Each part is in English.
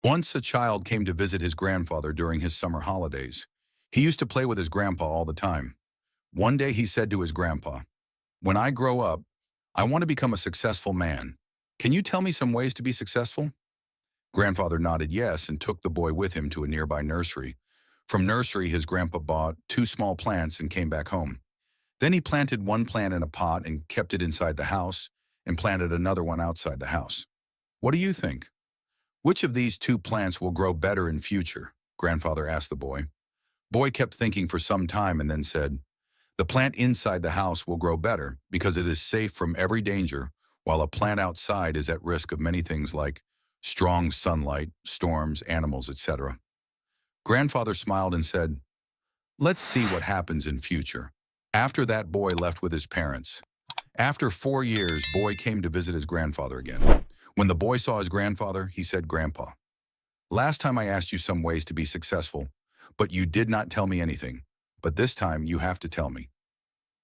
Once a child came to visit his grandfather during his summer holidays. He used to play with his grandpa all the time. One day he said to his grandpa, "When I grow up, I want to become a successful man. Can you tell me some ways to be successful?" Grandfather nodded yes and took the boy with him to a nearby nursery. From nursery, his grandpa bought two small plants and came back home. Then he planted one plant in a pot and kept it inside the house and planted another one outside the house. What do you think? Which of these two plants will grow better in future? Grandfather asked the boy. Boy kept thinking for some time and then said, "The plant inside the house will grow better because it is safe from every danger, while a plant outside is at risk of many things like strong sunlight, storms, animals, etc." Grandfather smiled and said, "Let's see what happens in future." After that, boy left with his parents. After 4 years, boy came to visit his grandfather again. When the boy saw his grandfather, he said, "Grandpa, last time I asked you some ways to be successful, but you did not tell me anything. But this time you have to tell me."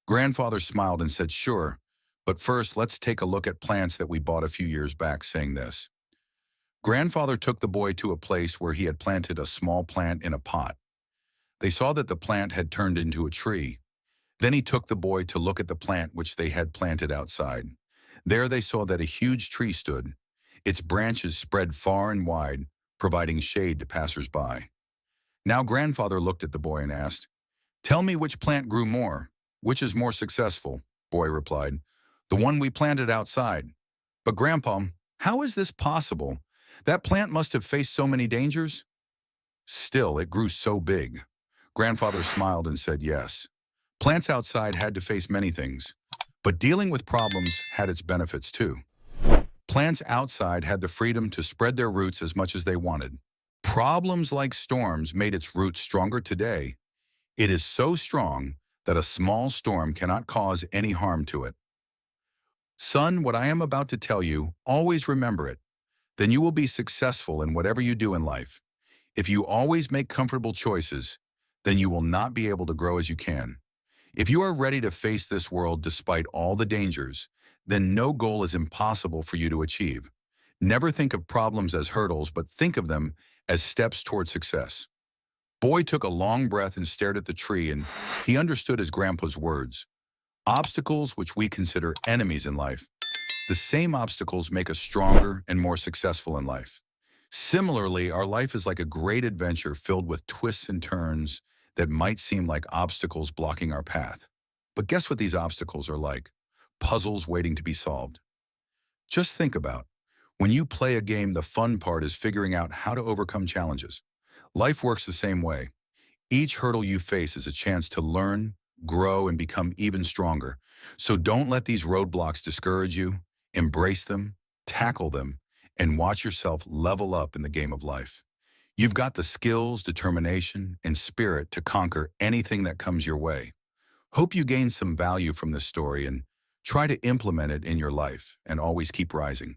Grandfather smiled and said, "Sure, but first let's take a look at plants that we bought a few years back," saying this. Grandfather took the boy to a place where he had planted a small plant in a pot. They saw that the plant had turned into a tree. Then he took the boy to look at the plant which they had planted outside. There they saw that a huge tree stood. Its branches spread far and wide, providing shade to passers-by. Now grandfather looked at the boy and asked, "Tell me which plant grew more. Which is more successful?" Boy replied, "The one we planted outside." "But Grandpa, how is this possible? That plant must have faced so many dangers." "Still, it grew so big." Grandfather smiled and said, "Yes. Plants outside had to face many things, but dealing with problems had its benefits too. Plants outside had the freedom to spread their roots as much as they wanted. Problems like storms made its roots stronger today. It is so strong that a small storm cannot cause any harm to it. Son, what I am about to tell you, always remember it. Then you will be successful in whatever you do in life. If you always make comfortable choices, then you will not be able to grow as you can. If you are ready to face this world despite all the dangers, then no goal is impossible for you to achieve. Never think of problems as hurdles, but think of them as steps toward success." Boy took a long breath and stared at the tree, and he understood his grandpa's words. Obstacles which we consider enemies in life, the same obstacles make us stronger and more successful in life. Similarly, our life is like a great adventure filled with twists and turns that might seem like obstacles blocking our path. But guess what these obstacles are like? Puzzles waiting to be solved. Just think about, when you play a game, the fun part is figuring out how to overcome challenges. Life works the same way. Each hurdle you face is a chance to learn, grow, and become even stronger. So don't let these roadblocks discourage you. Embrace them, tackle them, and watch yourself level up in the game of life. You've got the skills, determination, and spirit to conquer anything that comes your way. Hope you gain some value from this story and try to implement it in your life and always keep rising.